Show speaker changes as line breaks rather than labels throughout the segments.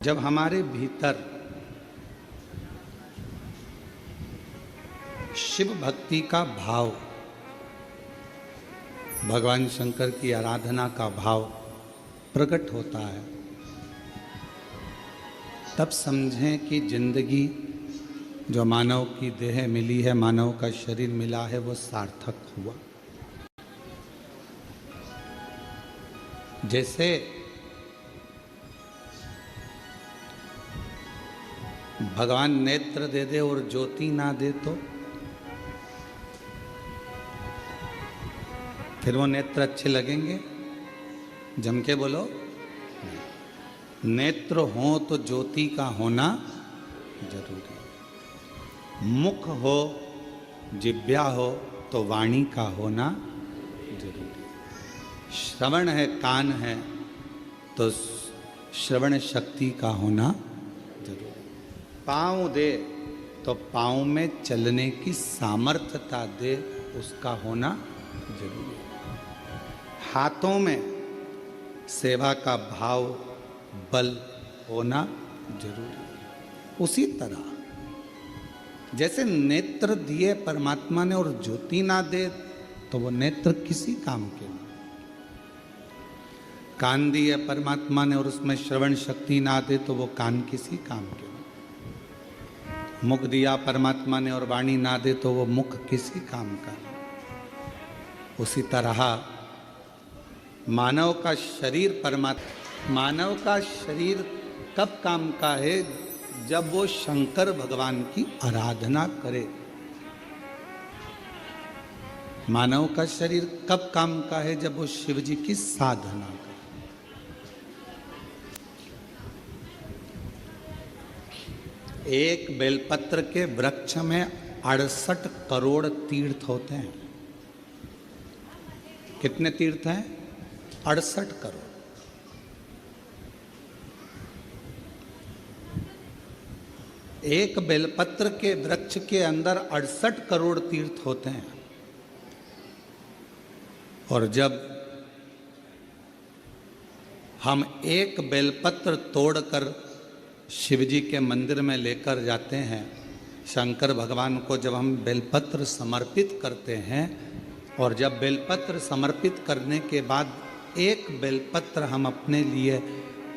जब हमारे भीतर शिव भक्ति का भाव, भगवान शंकर की आराधना का भाव प्रकट होता है, तब समझें कि जिंदगी जो मानव की देह मिली है, मानव का शरीर मिला है, वो सार्थक हुआ। जैसे भगवान नेत्र दे दे और ज्योति ना दे तो फिर वो नेत्र अच्छे लगेंगे? जम के बोलो। नेत्र हो तो ज्योति का होना जरूरी। मुख हो, जिह्वा हो तो वाणी का होना जरूरी। श्रवण है, कान है तो श्रवण शक्ति का होना जरूरी। पाँव दे तो पाँव में चलने की सामर्थ्यता दे, उसका होना जरूरी। हाथों में सेवा का भाव, बल होना जरूरी। उसी तरह जैसे नेत्र दिए परमात्मा ने और ज्योति ना दे तो वो नेत्र किसी काम के नहीं। कान दिए परमात्मा ने और उसमें श्रवण शक्ति ना दे तो वो कान किसी काम के नहीं। मुख दिया परमात्मा ने और वाणी ना दे तो वो मुख किसी काम का नहीं। उसी तरह मानव का शरीर मानव का शरीर कब काम का है? जब वो शंकर भगवान की आराधना करे। मानव का शरीर कब काम का है? जब वो शिव जी की साधना करे। एक बेलपत्र के वृक्ष में 68 करोड़ तीर्थ होते हैं। कितने तीर्थ हैं? 68 करोड़। एक बेलपत्र के वृक्ष के अंदर 68 करोड़ तीर्थ होते हैं। और जब हम एक बेलपत्र तोड़कर शिव जी के मंदिर में लेकर जाते हैं, शंकर भगवान को जब हम बेलपत्र समर्पित करते हैं, और जब बेलपत्र समर्पित करने के बाद एक बेलपत्र हम अपने लिए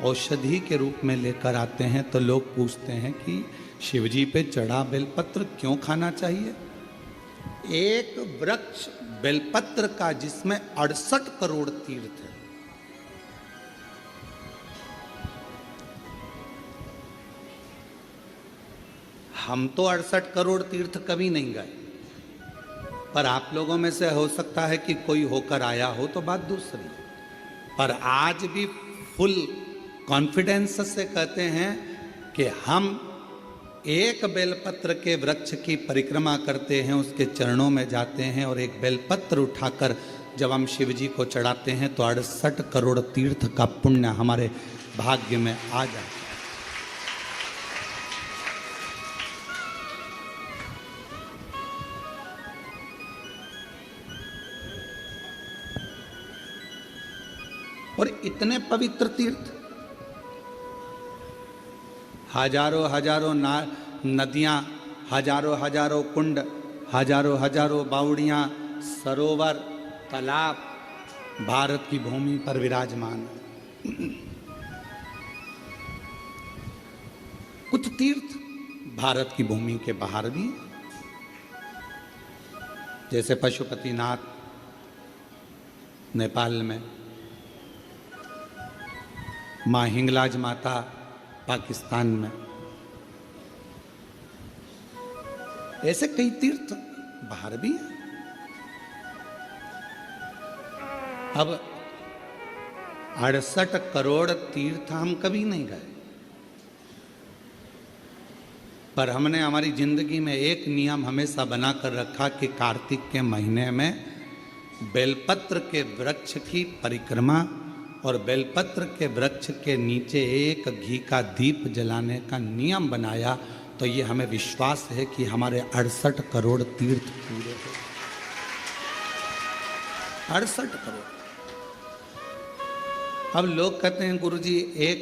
औषधि के रूप में लेकर आते हैं, तो लोग पूछते हैं कि शिव जी पे चढ़ा बेलपत्र क्यों खाना चाहिए? एक वृक्ष बेलपत्र का जिसमें 68 करोड़ तीर्थ है। हम तो 68 करोड़ तीर्थ कभी नहीं गए, पर आप लोगों में से हो सकता है कि कोई होकर आया हो तो बात दूसरी। पर आज भी फुल कॉन्फिडेंस से कहते हैं कि हम एक बेलपत्र के वृक्ष की परिक्रमा करते हैं, उसके चरणों में जाते हैं और एक बेलपत्र उठाकर जब हम शिव जी को चढ़ाते हैं तो 68 करोड़ तीर्थ का पुण्य हमारे भाग्य में आ जाता है। और इतने पवित्र तीर्थ, हजारों हजारों नदियाँ, हजारों हजारों कुंड, हजारों हजारों बावड़ियाँ, सरोवर, तालाब भारत की भूमि पर विराजमान है। कुछ तीर्थ भारत की भूमि के बाहर भी, जैसे पशुपतिनाथ नेपाल में, माँ हिंगलाज माता पाकिस्तान में, ऐसे कई तीर्थ बाहर भी हैं। अब 68 करोड़ तीर्थ हम कभी नहीं गए, पर हमने हमारी जिंदगी में एक नियम हमेशा बनाकर रखा कि कार्तिक के महीने में बेलपत्र के वृक्ष की परिक्रमा और बेलपत्र के वृक्ष के नीचे एक घी का दीप जलाने का नियम बनाया। तो ये हमें विश्वास है कि हमारे 68 करोड़ तीर्थ पूरे हो। 68 करोड़। अब लोग कहते हैं गुरुजी एक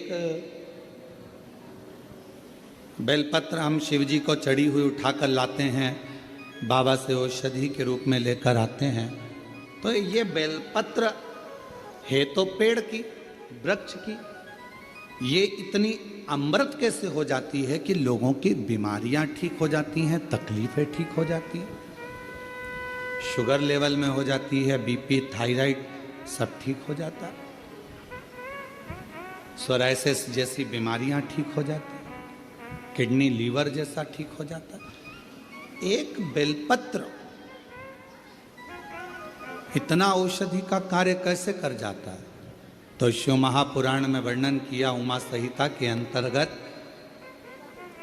बेलपत्र हम शिव जी को चढ़ी हुई उठाकर लाते हैं, बाबा से औषधि के रूप में लेकर आते हैं। तो ये बेलपत्र है तो पेड़ की, वृक्ष की, ये इतनी अमृत कैसे हो जाती है कि लोगों की बीमारियां ठीक हो जाती हैं, तकलीफें ठीक हो जाती हैं, शुगर लेवल में हो जाती है, बीपी, थायराइड सब ठीक हो जाता है, सोराइसिस जैसी बीमारियां ठीक हो जाती हैं, किडनी लीवर जैसा ठीक हो जाता है। एक बेलपत्र इतना औषधि का कार्य कैसे कर जाता है? तो शिव महापुराण में वर्णन किया, उमा संहिता के अंतर्गत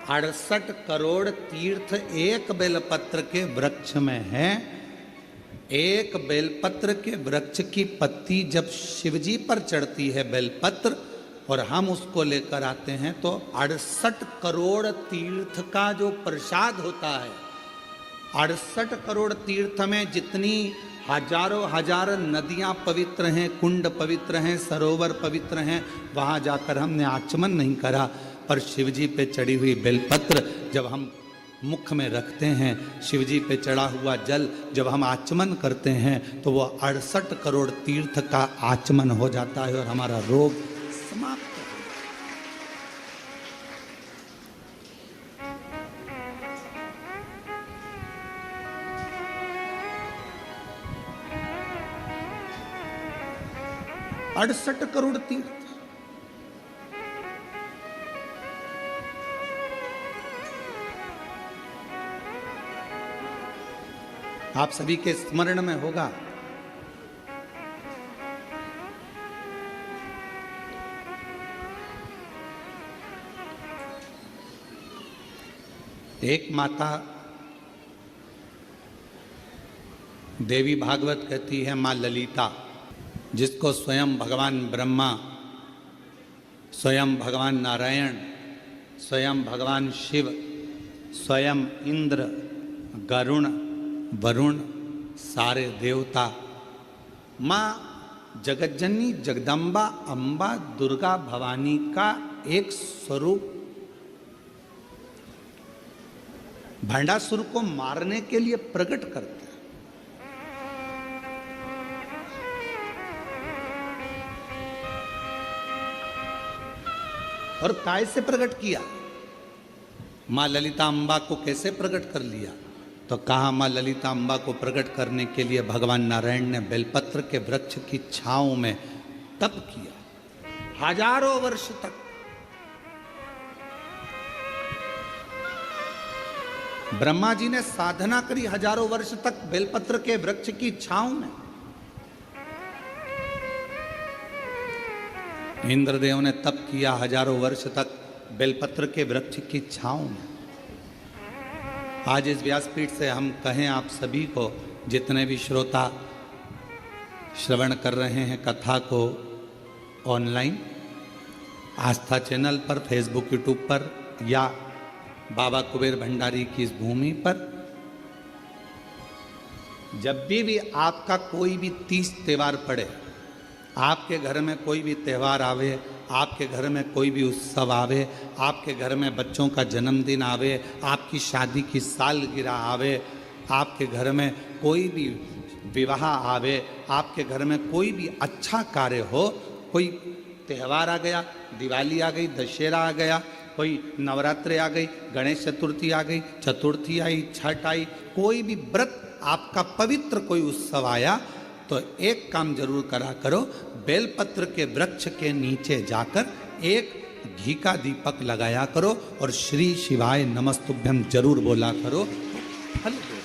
68 करोड़ तीर्थ एक बेलपत्र के वृक्ष में है। एक बेलपत्र के वृक्ष की पत्ती जब शिवजी पर चढ़ती है बेलपत्र, और हम उसको लेकर आते हैं, तो 68 करोड़ तीर्थ का जो प्रसाद होता है, 68 करोड़ तीर्थ में जितनी हजारों हजार नदियां पवित्र हैं, कुंड पवित्र हैं, सरोवर पवित्र हैं, वहाँ जाकर हमने आचमन नहीं करा, पर शिवजी पे चढ़ी हुई बेलपत्र जब हम मुख में रखते हैं, शिवजी पे चढ़ा हुआ जल जब हम आचमन करते हैं, तो वो 68 करोड़ तीर्थ का आचमन हो जाता है और हमारा रोग समाप्त हो जाता है। 68 करोड़ तीर्थ, आप सभी के स्मरण में होगा, एक माता देवी भागवत कहती है, माँ ललिता, जिसको स्वयं भगवान ब्रह्मा, स्वयं भगवान नारायण, स्वयं भगवान शिव, स्वयं इंद्र, गरुण, वरुण, सारे देवता, माँ जगज्जननी जगदम्बा अम्बा दुर्गा भवानी का एक स्वरूप भंडासुर को मारने के लिए प्रकट करते हैं। और काय से प्रकट किया? मां ललिता अम्बा को कैसे प्रकट कर लिया? तो कहा, मां ललिता अम्बा को प्रकट करने के लिए भगवान नारायण ने बेलपत्र के वृक्ष की छांव में तप किया हजारों वर्ष तक। ब्रह्मा जी ने साधना करी हजारों वर्ष तक बेलपत्र के वृक्ष की छांव में। इंद्रदेव ने तप किया हजारों वर्ष तक बेलपत्र के वृक्ष की छांव में। आज इस व्यासपीठ से हम कहें आप सभी को, जितने भी श्रोता श्रवण कर रहे हैं कथा को ऑनलाइन, आस्था चैनल पर, फेसबुक, यूट्यूब पर, या बाबा कुबेर भंडारी की इस भूमि पर, जब भी आपका कोई भी तीज त्योहार पड़े, आपके घर में कोई भी त्यौहार आवे, आपके घर में कोई भी उत्सव आवे, आपके घर में बच्चों का जन्मदिन आवे, आपकी शादी की सालगिरह आवे, आपके घर में कोई भी विवाह आवे, आपके घर में कोई भी अच्छा कार्य हो, कोई त्यौहार आ गया, दिवाली आ गई, दशहरा आ गया, कोई नवरात्रि आ गई, गणेश चतुर्थी आ गई, चतुर्थी आई, छठ आई, कोई भी व्रत आपका पवित्र कोई उत्सव आया, तो एक काम जरूर करा करो, बेलपत्र के वृक्ष के नीचे जाकर एक घी का दीपक लगाया करो और श्री शिवाय नमस्तुभ्यम जरूर बोला करो, फल दो।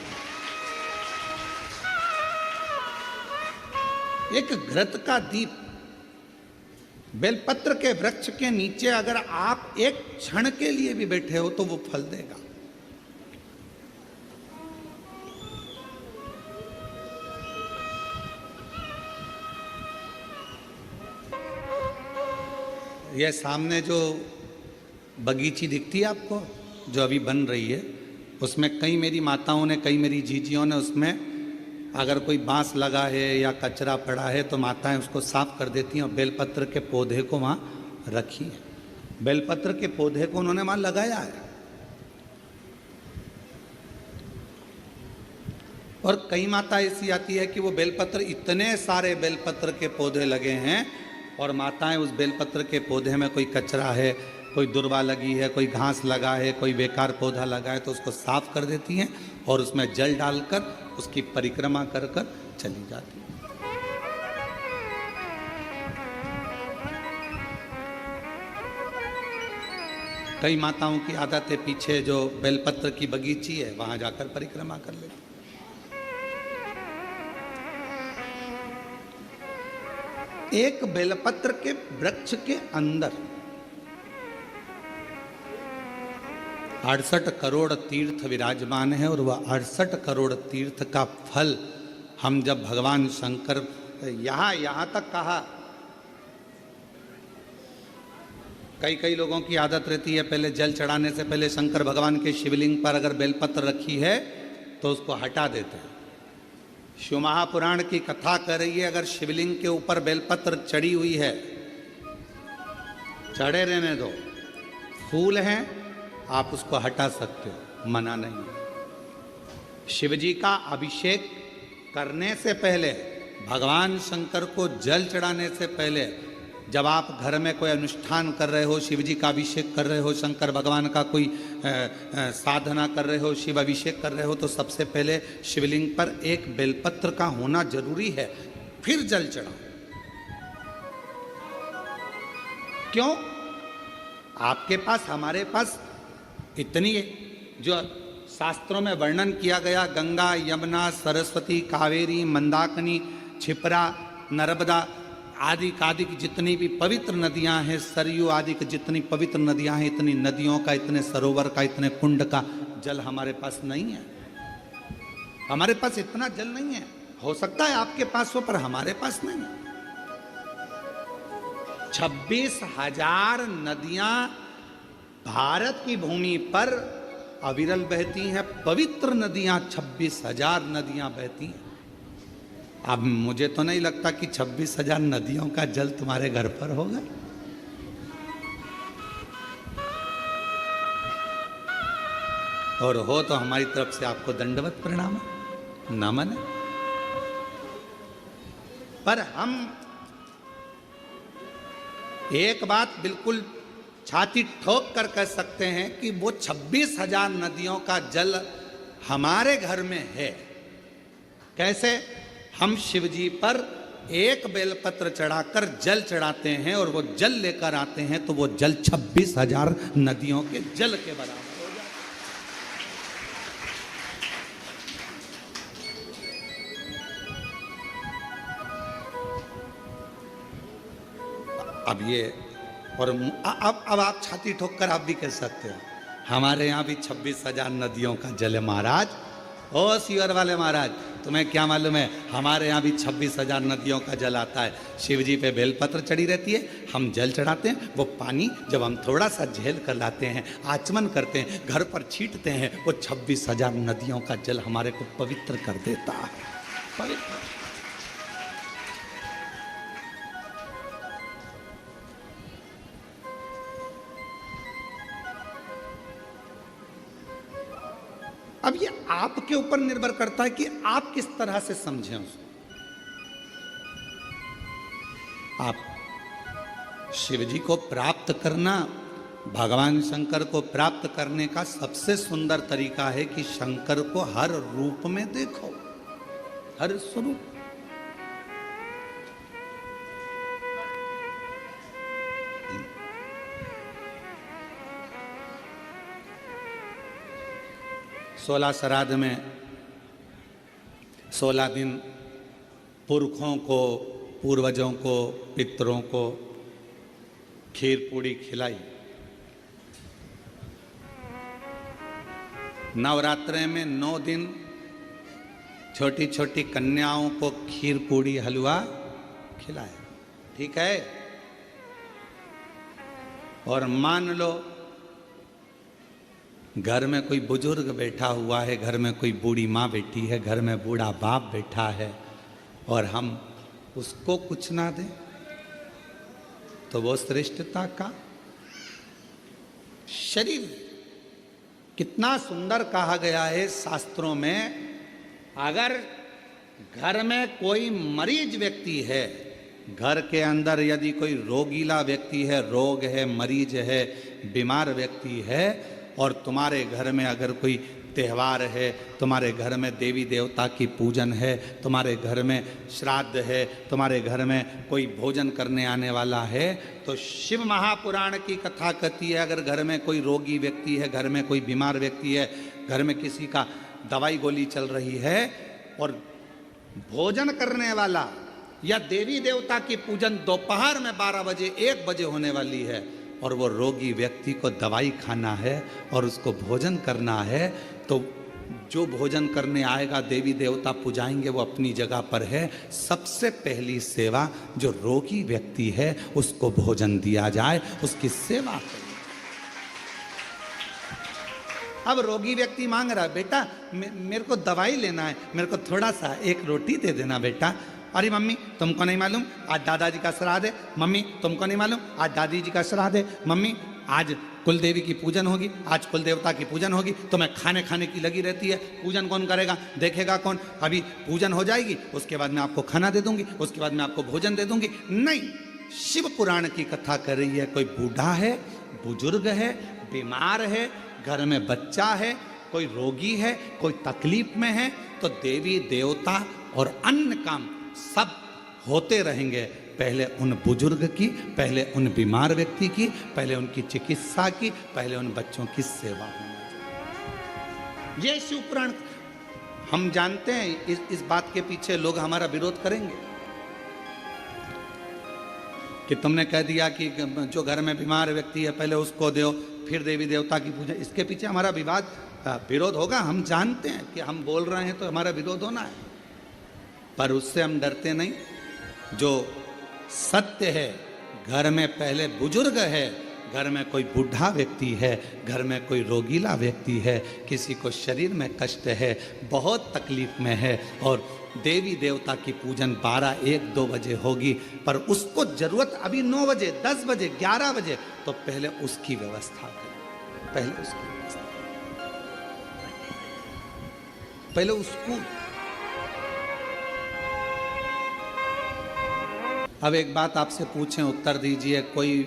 एक घृत का दीप बेलपत्र के वृक्ष के नीचे अगर आप एक क्षण के लिए भी बैठे हो तो वो फल देगा। यह सामने जो बगीची दिखती है आपको, जो अभी बन रही है, उसमें कई मेरी माताओं ने, कई मेरी जीजियों ने, उसमें अगर कोई बांस लगा है या कचरा पड़ा है तो माताएं उसको साफ कर देती हैं और बेलपत्र के पौधे को वहाँ रखी है। बेलपत्र के पौधे को उन्होंने वहाँ लगाया है। और कई माता ऐसी आती है कि वो बेलपत्र, इतने सारे बेलपत्र के पौधे लगे हैं और माताएं उस बेलपत्र के पौधे में कोई कचरा है, कोई दुर्वा लगी है, कोई घास लगा है, कोई बेकार पौधा लगा है, तो उसको साफ कर देती हैं और उसमें जल डालकर उसकी परिक्रमा कर कर चली जाती हैं। कई माताओं की आदत है पीछे जो बेलपत्र की बगीची है वहां जाकर परिक्रमा कर लेती। एक बेलपत्र के वृक्ष के अंदर 68 करोड़ तीर्थ विराजमान है और वह 68 करोड़ तीर्थ का फल हम जब भगवान शंकर यहां तक कहा, कई लोगों की आदत रहती है पहले जल चढ़ाने से पहले शंकर भगवान के शिवलिंग पर अगर बेलपत्र रखी है तो उसको हटा देते हैं। शिव महापुराण की कथा कर रही है अगर शिवलिंग के ऊपर बेलपत्र चढ़ी हुई है, चढ़े रहने दो, फूल हैं आप उसको हटा सकते हो, मना नहीं। शिव जी का अभिषेक करने से पहले, भगवान शंकर को जल चढ़ाने से पहले, जब आप घर में कोई अनुष्ठान कर रहे हो, शिव जी का अभिषेक कर रहे हो, शंकर भगवान का कोई साधना कर रहे हो, शिव अभिषेक कर रहे हो, तो सबसे पहले शिवलिंग पर एक बेलपत्र का होना जरूरी है, फिर जल चढ़ाओ। क्यों? आपके पास, हमारे पास इतनी जो शास्त्रों में वर्णन किया गया, गंगा, यमुना, सरस्वती, कावेरी, मंदाकिनी, क्षिप्रा, नर्मदा आदि की जितनी भी पवित्र नदियां हैं, सरयू आदि की जितनी पवित्र नदियां हैं, इतनी नदियों का, इतने सरोवर का, इतने कुंड का जल हमारे पास नहीं है। हमारे पास इतना जल नहीं है। हो सकता है आपके पास हो, पर हमारे पास नहीं है। 26,000 नदियां भारत की भूमि पर अविरल बहती हैं। पवित्र नदियां 26,000 नदियां बहती हैं। अब मुझे तो नहीं लगता कि 26,000 नदियों का जल तुम्हारे घर पर होगा। और हो तो हमारी तरफ से आपको दंडवत प्रणाम, नमन है। पर हम एक बात बिल्कुल छाती ठोक कर कह सकते हैं कि वो 26,000 नदियों का जल हमारे घर में है। कैसे? हम शिव जी पर एक बेलपत्र चढ़ाकर जल चढ़ाते हैं और वो जल लेकर आते हैं, तो वो जल 26,000 नदियों के जल के बराबर हो जाता है। अब ये और अब आप छाती ठोक कर आप भी कह सकते हो हमारे यहाँ भी 26,000 नदियों का जल है महाराज। ओ सीवर वाले महाराज, तुम्हें क्या मालूम है, हमारे यहाँ भी 26,000 नदियों का जल आता है। शिव जी पे बेलपत्र चढ़ी रहती है, हम जल चढ़ाते हैं, वो पानी जब हम थोड़ा सा झेल कर लाते हैं, आचमन करते हैं, घर पर छींटते हैं, वो 26,000 नदियों का जल हमारे को पवित्र कर देता है। पवित्र। अब ये आपके ऊपर निर्भर करता है कि आप किस तरह से समझें उसको। आप शिव जी को प्राप्त करना, भगवान शंकर को प्राप्त करने का सबसे सुंदर तरीका है कि शंकर को हर रूप में देखो, हर स्वरूप। 16 श्राद्ध में 16 दिन पुरखों को, पूर्वजों को, पितरों को खीर पूड़ी खिलाई। नवरात्रे में 9 दिन छोटी छोटी कन्याओं को खीर पूड़ी हलवा खिलाया। ठीक है? और मान लो घर में कोई बुजुर्ग बैठा हुआ है, घर में कोई बूढ़ी माँ बैठी है, घर में बूढ़ा बाप बैठा है, और हम उसको कुछ ना दें तो वो श्रेष्ठता का शरीर। कितना सुंदर कहा गया है शास्त्रों में अगर घर में कोई मरीज व्यक्ति है, घर के अंदर यदि कोई रोगीला व्यक्ति है, रोग है, मरीज है, बीमार व्यक्ति है, और तुम्हारे घर में अगर कोई त्यौहार है, तुम्हारे घर में देवी देवता की पूजन है, तुम्हारे घर में श्राद्ध है, तुम्हारे घर में कोई भोजन करने आने वाला है, तो शिव महापुराण की कथा कहती है अगर घर में कोई रोगी व्यक्ति है, घर में कोई बीमार व्यक्ति है, घर में किसी का दवाई गोली चल रही है, और भोजन करने वाला या देवी देवता की पूजन दोपहर में 12 बजे 1 बजे होने वाली है, और वो रोगी व्यक्ति को दवाई खाना है और उसको भोजन करना है, तो जो भोजन करने आएगा देवी देवता पुजाएंगे वो अपनी जगह पर है। सबसे पहली सेवा जो रोगी व्यक्ति है उसको भोजन दिया जाए, उसकी सेवा करें। अब रोगी व्यक्ति मांग रहा है, बेटा मेरे को दवाई लेना है, मेरे को थोड़ा सा एक रोटी दे देना बेटा। अरे मम्मी तुमको नहीं मालूम आज दादाजी का श्राद्ध है, मम्मी तुमको नहीं मालूम आज दादी जी का श्राद्ध है, मम्मी आज कुल देवी की पूजन होगी, आज कुल देवता की पूजन होगी, तो मैं खाने की लगी रहती है, पूजन कौन करेगा, देखेगा कौन, अभी पूजन हो जाएगी उसके बाद मैं आपको खाना दे दूंगी, उसके बाद मैं आपको भोजन दे दूंगी। नहीं, शिव पुराण की कथा कर रही है, कोई बूढ़ा है, बुजुर्ग है, बीमार है, घर में बच्चा है, कोई रोगी है, कोई तकलीफ में है, तो देवी देवता और अन्य काम सब होते रहेंगे। पहले उन बुजुर्ग की, पहले उन बीमार व्यक्ति की, पहले उनकी चिकित्सा की, पहले उन बच्चों की सेवा होना चाहिए। ये शिव पुराण हम जानते हैं। इस बात के पीछे लोग हमारा विरोध करेंगे कि तुमने कह दिया कि जो घर में बीमार व्यक्ति है पहले उसको दो, फिर देवी देवता की पूजा। इसके पीछे हमारा विरोध होगा, हम जानते हैं कि हम बोल रहे हैं तो हमारा विरोध होना है, पर उससे हम डरते नहीं। जो सत्य है, घर में पहले बुजुर्ग है, घर में कोई बूढ़ा व्यक्ति है, घर में कोई रोगीला व्यक्ति है, किसी को शरीर में कष्ट है, बहुत तकलीफ में है, और देवी देवता की पूजन 12, 1, 2 बजे होगी, पर उसको जरूरत अभी 9 बजे, 10 बजे, 11 बजे, तो पहले उसकी व्यवस्था करें, पहले उसकी व्यवस्था, पहले उसको। अब एक बात आपसे पूछें, उत्तर दीजिए। कोई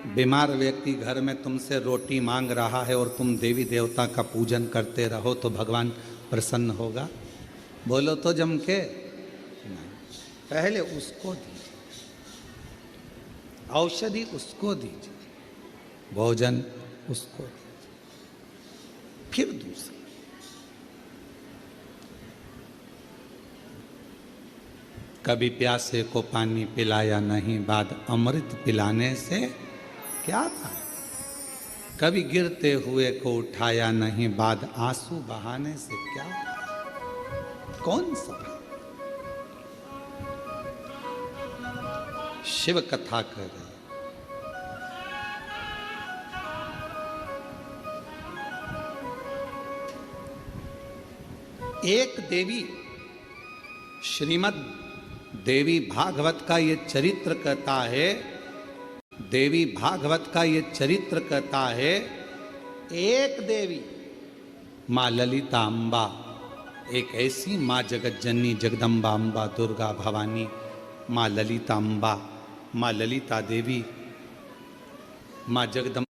बीमार व्यक्ति घर में तुमसे रोटी मांग रहा है और तुम देवी देवता का पूजन करते रहो तो भगवान प्रसन्न होगा? बोलो तो जम के। नहीं, पहले उसको दीजिए, औषधि उसको दीजिए, भोजन उसको दीजिए, फिर दूसरा। कभी प्यासे को पानी पिलाया नहीं, बाद अमृत पिलाने से क्या था? कभी गिरते हुए को उठाया नहीं, बाद आंसू बहाने से क्या था? कौन सा? शिव कथा कर रहे। एक देवी, श्रीमद् देवी भागवत का ये चरित्र कहता है, देवी भागवत का ये चरित्र कहता है, एक देवी माँ ललिता अम्बा, एक ऐसी माँ जगत जननी जगदम्बा अम्बा दुर्गा भवानी, माँ ललिता अम्बा, माँ ललिता देवी, माँ जगदम्बा